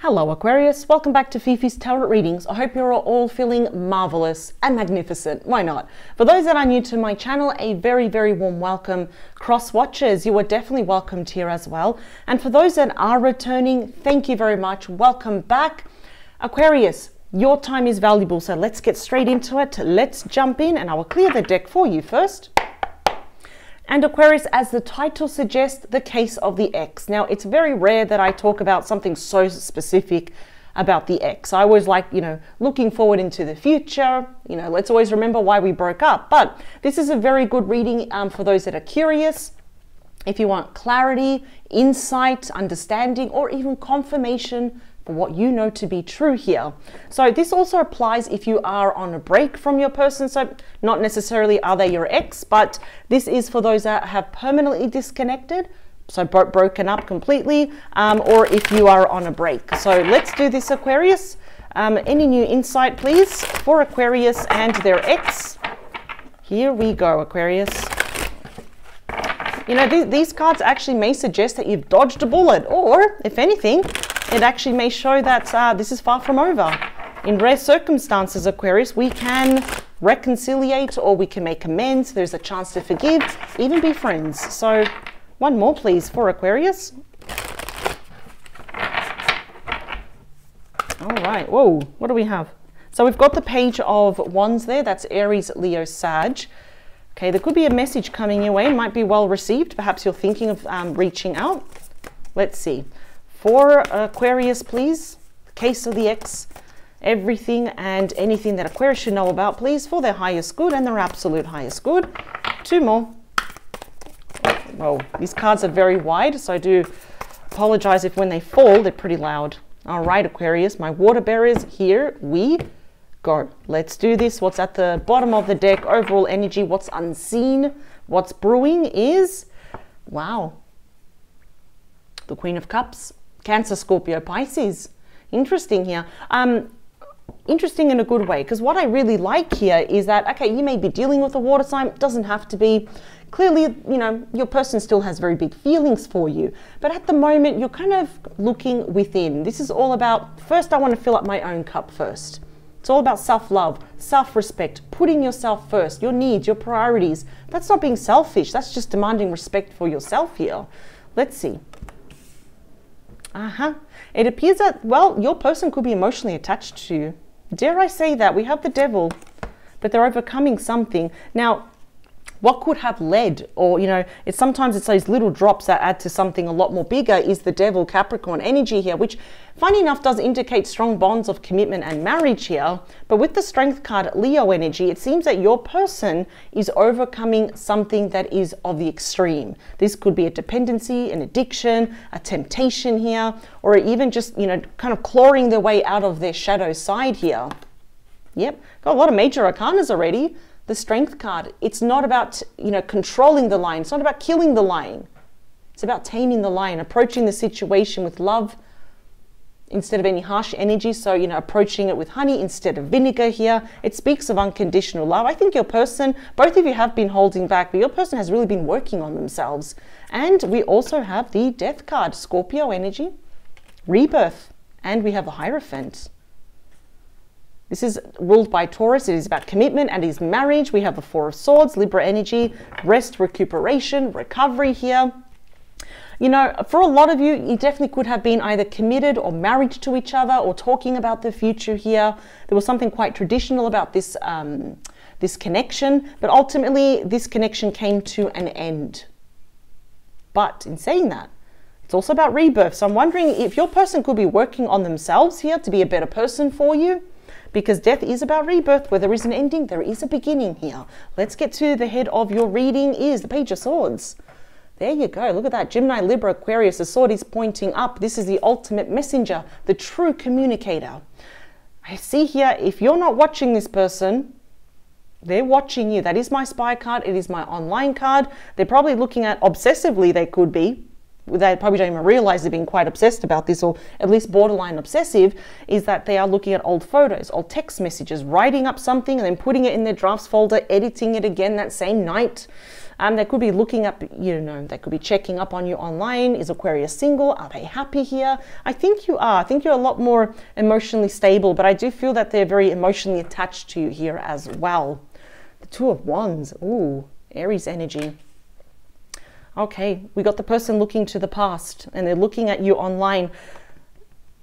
Hello Aquarius, welcome back to Fifi's Tarot Readings. I hope you're all feeling marvelous and magnificent. Why not? For those that are new to my channel, a very, very warm welcome. Cross watchers, you are definitely welcomed here as well. And for those that are returning, thank you very much. Welcome back. Aquarius, your time is valuable, so let's get straight into it. Let's jump in and I will clear the deck for you first. And Aquarius, as the title suggests, the case of the ex. Now, it's very rare that I talk about something so specific about the ex. I always like, looking forward into the future. Let's always remember why we broke up. But this is a very good reading for those that are curious. If you want clarity, insight, understanding, or even confirmation for what you know to be true here. So this also applies if you are on a break from your person. So not necessarily are they your ex, but this is for those that have permanently disconnected, so broken up completely, or if you are on a break. So let's do this, Aquarius. Any new insight, please, for Aquarius and their ex? Here we go, Aquarius. These cards actually may suggest that you've dodged a bullet, or if anything, it actually may show that this is far from over. In rare circumstances, Aquarius, we can reconciliate or we can make amends. There's a chance to forgive, even be friends. So one more, please, for Aquarius. All right. Whoa, what do we have? So we've got the Page of Wands there. That's Aries, Leo, Sag. Okay, there could be a message coming your way. It might be well received. Perhaps you're thinking of reaching out. Let's see. For Aquarius, please, the case of the ex, everything and anything that Aquarius should know about, please, for their highest good and their absolute highest good. Two more. Well, these cards are very wide, so I do apologize if when they fall, they're pretty loud. All right, Aquarius, my water bearers, here we go. Let's do this. What's at the bottom of the deck, overall energy, what's unseen, what's brewing is, wow, the Queen of Cups. Cancer, Scorpio, Pisces. Interesting here. Interesting in a good way, because what I really like here is that, okay, you may be dealing with a water sign. It doesn't have to be. Clearly, your person still has very big feelings for you. But at the moment, you're kind of looking within. This is all about, first, I want to fill up my own cup first. It's all about self-love, self-respect, putting yourself first, your needs, your priorities. That's not being selfish. That's just demanding respect for yourself here. Let's see. It appears that, well, your person could be emotionally attached to you. Dare I say that? We have the Devil, but they're overcoming something. Now, what could have led, or, sometimes it's those little drops that add to something a lot more bigger, is the Devil Capricorn energy here, which, funny enough, does indicate strong bonds of commitment and marriage here. But with the Strength card, Leo energy, it seems that your person is overcoming something that is of the extreme. This could be a dependency, an addiction, a temptation here, or even just, kind of clawing their way out of their shadow side here. Yep, got a lot of major arcanas already. The Strength card, it's not about, controlling the lion. It's not about killing the lion. It's about taming the lion, approaching the situation with love instead of any harsh energy. So, approaching it with honey instead of vinegar here. It speaks of unconditional love. I think your person, both of you have been holding back, but your person has really been working on themselves. And we also have the Death card, Scorpio energy, rebirth, and we have the Hierophant. This is ruled by Taurus. It is about commitment and is marriage. We have the Four of Swords, Libra energy, rest, recuperation, recovery here. For a lot of you, you definitely could have been either committed or married to each other or talking about the future here. There was something quite traditional about this, this connection, but ultimately this connection came to an end. But in saying that, it's also about rebirth. So I'm wondering if your person could be working on themselves here to be a better person for you. Because death is about rebirth. Where there is an ending, there is a beginning here. Let's get to the head of your reading is the Page of Swords. There you go. Look at that. Gemini, Libra, Aquarius. The sword is pointing up. This is the ultimate messenger, the true communicator. I see here, if you're not watching this person, they're watching you. That is my spy card. It is my online card. They're probably looking at, obsessively they could be, they probably don't even realize they're being quite obsessed about this, or at least borderline obsessive, is that they are looking at old photos, old text messages, writing up something and then putting it in their drafts folder, editing it again that same night. They could be looking up, you know, they could be checking up on you online. Is Aquarius single? Are they happy here? I think you are. I think you're a lot more emotionally stable, but I do feel that they're very emotionally attached to you here as well. The Two of Wands. Ooh, Aries energy. Okay, we got the person looking to the past and they're looking at you online.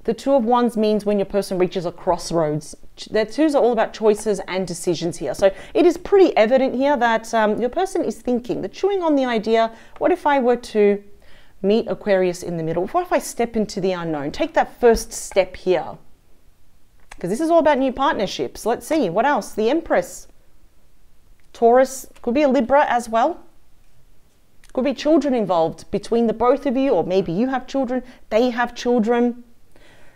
The Two of Wands means when your person reaches a crossroads. The twos are all about choices and decisions here. So it is pretty evident here that your person is thinking, they're chewing on the idea, what if I were to meet Aquarius in the middle? What if I step into the unknown? Take that first step here. Because this is all about new partnerships. Let's see, what else? The Empress. Taurus, could be a Libra as well. Could be children involved between the both of you, or maybe you have children, they have children.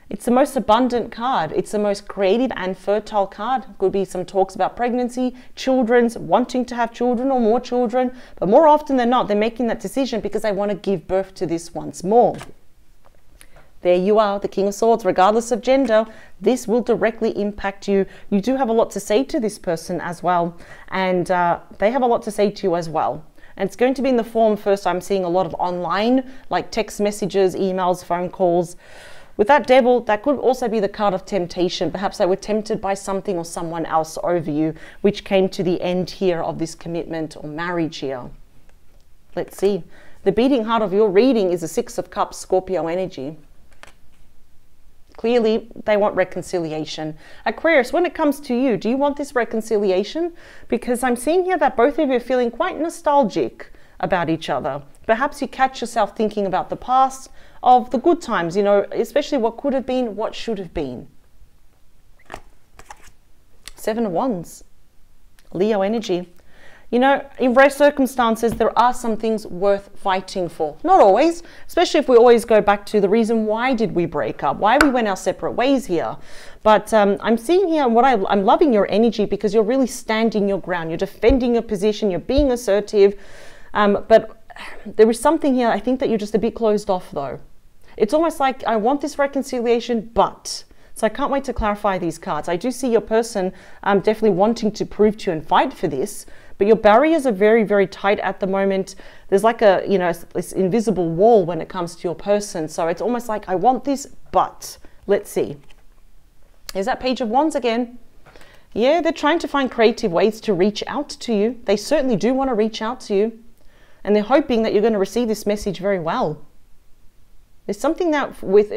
It's the most abundant card. It's the most creative and fertile card. Could be some talks about pregnancy, children's wanting to have children or more children. But more often than not, they're making that decision because they want to give birth to this once more. There you are, the King of Swords. Regardless of gender, this will directly impact you. You do have a lot to say to this person as well. And they have a lot to say to you as well. And it's going to be in the form, first I'm seeing a lot of online, like text messages, emails, phone calls. With that Devil, that could also be the card of temptation. Perhaps they were tempted by something or someone else over you, which came to the end here of this commitment or marriage here. Let's see. The beating heart of your reading is a Six of Cups, Scorpio energy. Clearly, they want reconciliation. Aquarius, when it comes to you, do you want this reconciliation? Because I'm seeing here that both of you are feeling quite nostalgic about each other. Perhaps you catch yourself thinking about the past, of the good times, you know, especially what could have been, what should have been. Seven of Wands, Leo energy. You know, in rare circumstances, there are some things worth fighting for. Not always, especially if we always go back to the reason why did we break up, why we went our separate ways here. But I'm seeing here, I'm loving your energy because you're really standing your ground. You're defending your position, you're being assertive. But there is something here, I think that you're just a bit closed off though. It's almost like, I want this reconciliation, but. So I can't wait to clarify these cards. I do see your person definitely wanting to prove to you and fight for this, but your barriers are very, very tight at the moment. There's like a, you know, this invisible wall when it comes to your person. So it's almost like, I want this, but. Let's see. Is that Page of Wands again? Yeah, they're trying to find creative ways to reach out to you. They certainly do want to reach out to you. And they're hoping that you're going to receive this message very well. There's something that with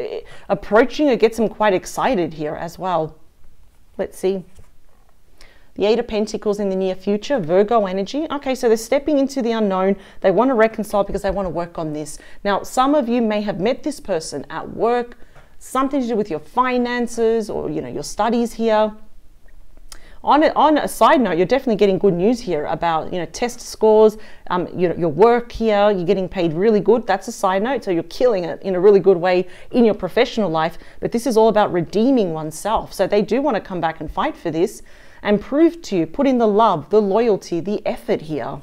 approaching it gets them quite excited here as well. Let's see. The Eight of Pentacles in the near future, Virgo energy. Okay, so they're stepping into the unknown. They want to reconcile because they want to work on this. Now, some of you may have met this person at work, something to do with your finances or, you know, your studies here. On a side note, you're definitely getting good news here about, you know, test scores, your work here, you're getting paid really good. That's a side note. So you're killing it in a really good way in your professional life. But this is all about redeeming oneself. So they do want to come back and fight for this and prove to you, put in the love, the loyalty, the effort here.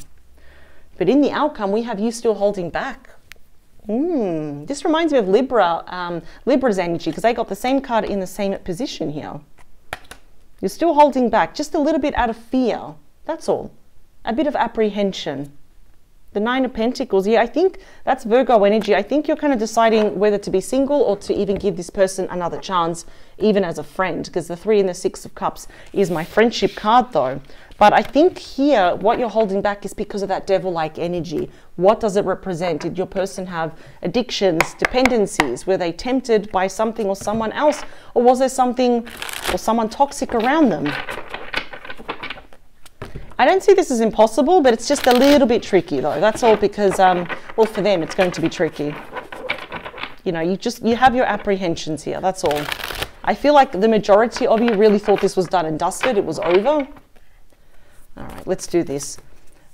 But in the outcome, we have you still holding back. This reminds me of Libra's energy, because they got the same card in the same position here. You're still holding back, just a little bit out of fear. That's all. A bit of apprehension. The Nine of Pentacles, yeah, I think that's Virgo energy. I think you're kind of deciding whether to be single or to even give this person another chance, even as a friend, because the Three and the Six of Cups is my friendship card though. But I think here, what you're holding back is because of that devil-like energy. What does it represent? Did your person have addictions, dependencies? Were they tempted by something or someone else? Or was there something or someone toxic around them? I don't see this as impossible, but it's just a little bit tricky though. That's all because, well, for them, it's going to be tricky. You know, you have your apprehensions here, that's all. I feel like the majority of you really thought this was done and dusted. It was over. All right, let's do this.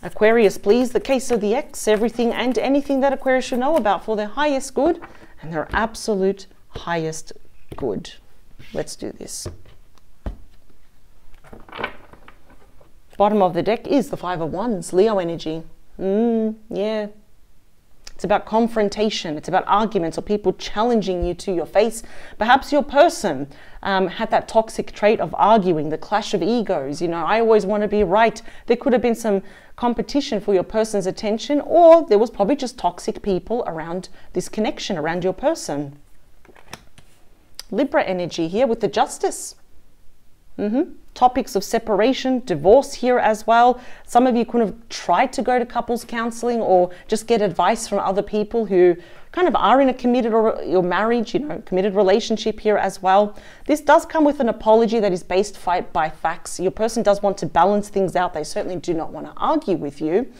Aquarius, please, the case of the ex, everything and anything that Aquarius should know about for their highest good and their absolute highest good. Let's do this. Bottom of the deck is the Five of Wands, Leo energy. Yeah. It's about confrontation. It's about arguments or people challenging you to your face. Perhaps your person had that toxic trait of arguing, the clash of egos. You know, I always want to be right. There could have been some competition for your person's attention, or there was probably just toxic people around this connection, around your person. Libra energy here with the Justice. Topics of separation, divorce here as well. Some of you could have tried to go to couples counseling or just get advice from other people who kind of are in a committed or marriage, you know, committed relationship here as well. This does come with an apology that is based by facts. Your person does want to balance things out. They certainly do not want to argue with you.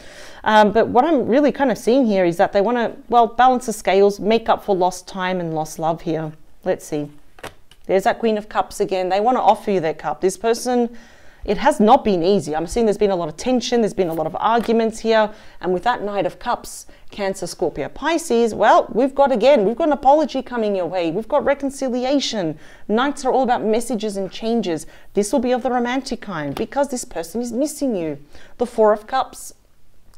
But what I'm really kind of seeing here is that they want to, well, balance the scales, make up for lost time and lost love here. Let's see. There's that Queen of Cups again. They want to offer you their cup. This person, it has not been easy. I'm seeing there's been a lot of tension. There's been a lot of arguments here. And with that Knight of Cups, Cancer, Scorpio, Pisces, well, we've got an apology coming your way. We've got reconciliation. Knights are all about messages and changes. This will be of the romantic kind because this person is missing you. The Four of Cups.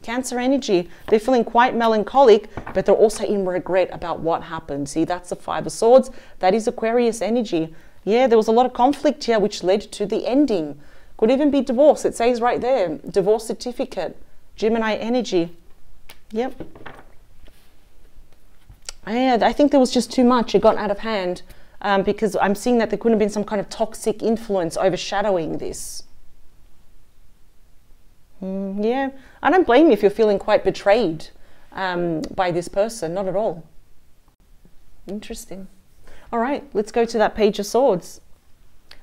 Cancer energy, they're feeling quite melancholic, but they're also in regret about what happened. See, that's the Five of Swords. That is Aquarius energy. Yeah, there was a lot of conflict here, which led to the ending. Could even be divorce. It says right there, divorce certificate. Gemini energy. Yep. I think there was just too much. It got out of hand because I'm seeing that there could have been some kind of toxic influence overshadowing this. Yeah, I don't blame you if you're feeling quite betrayed by this person, not at all. Interesting. All right, let's go to that Page of Swords.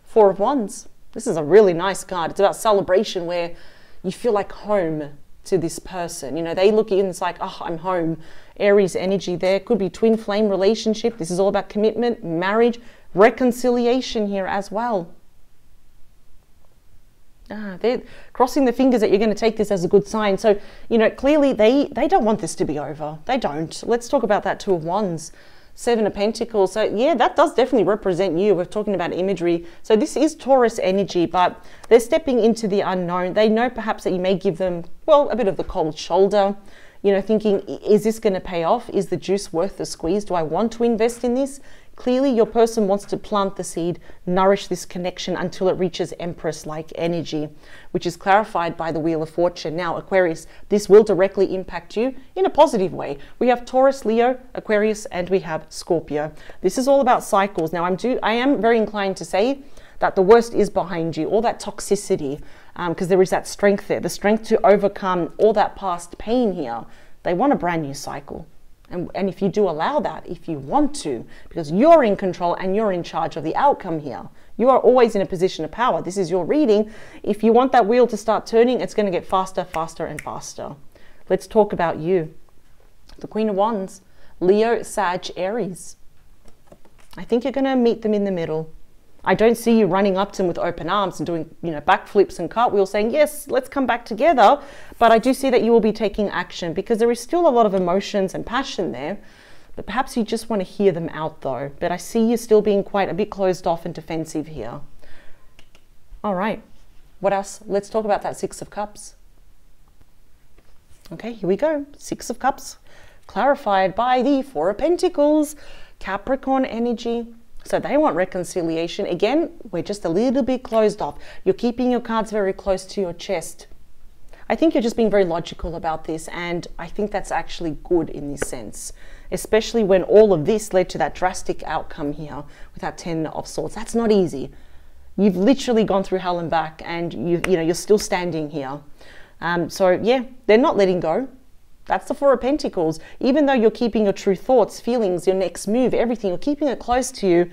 Four of Wands. This is a really nice card. It's about celebration where you feel like home to this person. You know, they look at you and it's like, oh, I'm home. Aries energy there. Could be twin flame relationship. This is all about commitment, marriage, reconciliation here as well. They're crossing their fingers that you're going to take this as a good sign. So, you know, clearly they don't want this to be over. They don't. Let's talk about that Two of Wands, Seven of Pentacles. So, yeah, that does definitely represent you. We're talking about imagery. So this is Taurus energy, but they're stepping into the unknown. They know perhaps that you may give them, well, a bit of the cold shoulder, you know, thinking, is this going to pay off? Is the juice worth the squeeze? Do I want to invest in this? Clearly, your person wants to plant the seed, nourish this connection until it reaches Empress-like energy, which is clarified by the Wheel of Fortune. Now, Aquarius, this will directly impact you in a positive way. We have Taurus, Leo, Aquarius, and we have Scorpio. This is all about cycles. Now, I am very inclined to say that the worst is behind you, all that toxicity, because there is that strength there, the strength to overcome all that past pain here. They want a brand new cycle. And if you do allow that, if you want to, because you're in control and you're in charge of the outcome here, you are always in a position of power. This is your reading. If you want that wheel to start turning, it's going to get faster, faster, and faster. Let's talk about you. The Queen of Wands, Leo, Sag, Aries. I think you're going to meet them in the middle. I don't see you running up to them with open arms and doing, you know, backflips and cartwheels saying, yes, let's come back together. But I do see that you will be taking action because there is still a lot of emotions and passion there. But perhaps you just want to hear them out though. But I see you still being quite a bit closed off and defensive here. All right. What else? Let's talk about that Six of Cups. Okay, here we go. Six of Cups clarified by the Four of Pentacles, Capricorn energy. So they want reconciliation. Again, we're just a little bit closed off. You're keeping your cards very close to your chest. I think you're just being very logical about this, and I think that's actually good in this sense, especially when all of this led to that drastic outcome here with that Ten of Swords. That's not easy. You've literally gone through hell and back, and you're still standing here. So yeah, they're not letting go. That's the Four of Pentacles. Even though you're keeping your true thoughts, feelings, your next move, everything, you're keeping it close to you.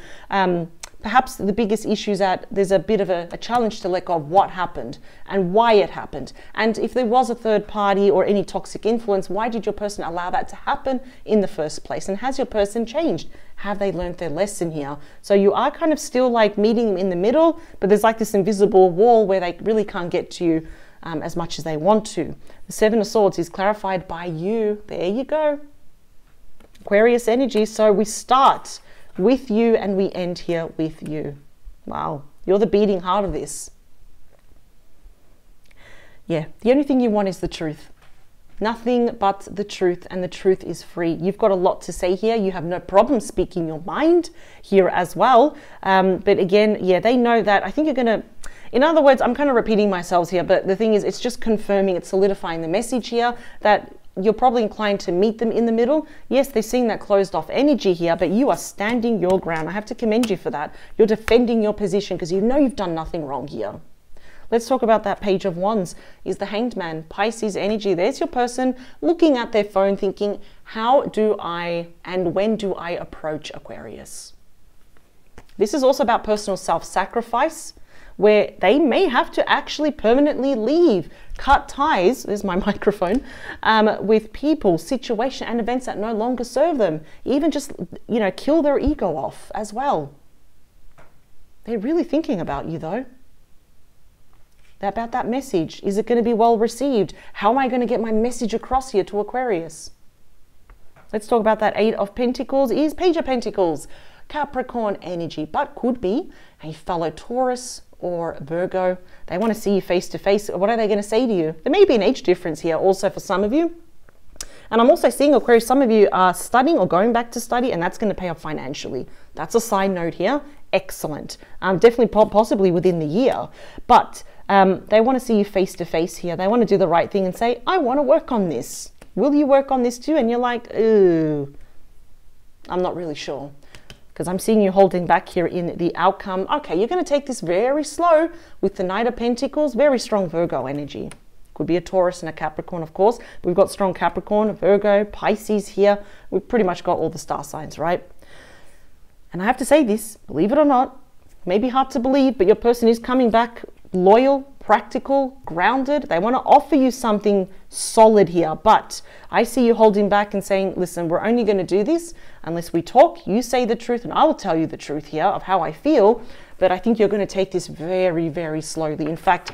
Perhaps the biggest issue is that there's a bit of a challenge to let go of what happened and why it happened. And if there was a third party or any toxic influence, why did your person allow that to happen in the first place? And has your person changed? Have they learned their lesson here? So you are kind of still like meeting them in the middle, but there's like this invisible wall where they really can't get to you as much as they want to. The Seven of Swords is clarified by you. There you go. Aquarius energy. So we start with you and we end here with you. Wow. You're the beating heart of this. Yeah. The only thing you want is the truth. Nothing but the truth, and the truth is free. You've got a lot to say here. You have no problem speaking your mind here as well. But again, yeah, they know that. I think you're going to, in other words, I'm kind of repeating myself here, but the thing is, it's just confirming, it's solidifying the message here that you're probably inclined to meet them in the middle. Yes, they're seeing that closed off energy here, but you are standing your ground. I have to commend you for that. You're defending your position because you know you've done nothing wrong here. Let's talk about that Page of Wands. Is the Hanged Man, Pisces energy. There's your person looking at their phone thinking, how do I and when do I approach Aquarius? This is also about personal self-sacrifice, where they may have to actually permanently leave, cut ties, there's my microphone, with people, situation and events that no longer serve them. Even just, you know, kill their ego off as well. They're really thinking about you though. About that message. Is it going to be well received? How am I going to get my message across here to Aquarius? Let's talk about that Eight of Pentacles. Is Page of Pentacles, Capricorn energy, but could be a fellow Taurus or Virgo. They want to see you face to face. What are they going to say to you? There may be an age difference here also for some of you. And I'm also seeing, Aquarius, some of you are studying or going back to study, and that's going to pay off financially. That's a side note here. Excellent. Definitely possibly within the year. But they want to see you face to face here. They want to do the right thing and say, I want to work on this. Will you work on this too? And you're like, ooh, I'm not really sure. Because I'm seeing you holding back here in the outcome. Okay, you're going to take this very slow with the Knight of Pentacles. Very strong Virgo energy. Could be a Taurus and a Capricorn, of course. We've got strong Capricorn, Virgo, Pisces here. We've pretty much got all the star signs, right? And I have to say this, believe it or not, may be hard to believe, but your person is coming back loyal, practical, grounded. They want to offer you something solid here, but I see you holding back and saying, listen, we're only going to do this unless we talk, you say the truth, and I will tell you the truth here of how I feel. But I think you're going to take this very, very slowly. In fact,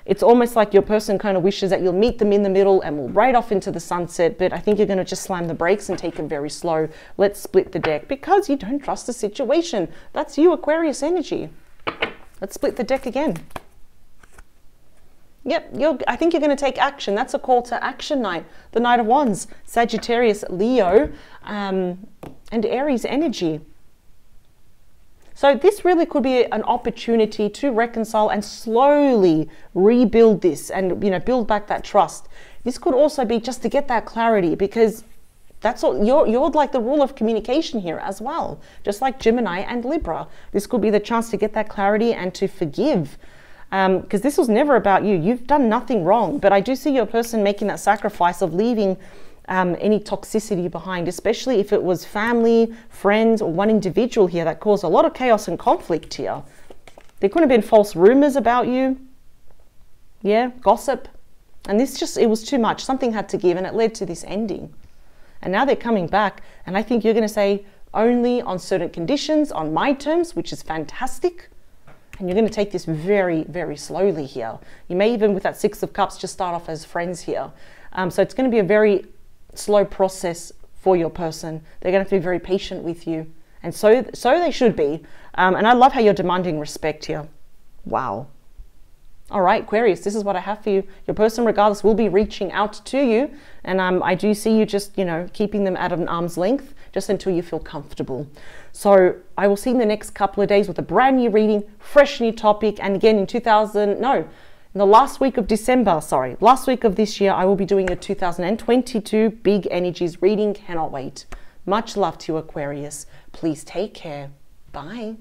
it's almost like your person kind of wishes that you'll meet them in the middle and we'll right off into the sunset. But I think you're going to just slam the brakes and take it very slow. Let's split the deck because you don't trust the situation. That's you, Aquarius energy. Let's split the deck again. Yep, I think you're going to take action. That's a call to action night. The Knight of Wands, Sagittarius, Leo, and Aries energy. So this really could be an opportunity to reconcile and slowly rebuild this and, you know, build back that trust. This could also be just to get that clarity, because that's all, you're like the rule of communication here as well. Just like Gemini and Libra. This could be the chance to get that clarity and to forgive. Because this was never about you. You've done nothing wrong. But I do see your person making that sacrifice of leaving any toxicity behind, especially if it was family, friends, or one individual here that caused a lot of chaos and conflict here. There could have been false rumors about you. Yeah, gossip. And this just, it was too much. Something had to give, and it led to this ending. And now they're coming back, and I think you're going to say, only on certain conditions, on my terms, which is fantastic. And you're going to take this very, very slowly here. You may even, with that Six of Cups, just start off as friends here. So it's going to be a very slow process for your person. They're going to have to be very patient with you. And so they should be. And I love how you're demanding respect here. Wow. All right, Aquarius, this is what I have for you. Your person, regardless, will be reaching out to you. And I do see you just, you know, keeping them at an arm's length just until you feel comfortable. So I will see you in the next couple of days with a brand new reading, fresh new topic. And again, in the last week of December, last week of this year, I will be doing a 2022 Big Energies reading. Cannot wait. Much love to you, Aquarius. Please take care. Bye.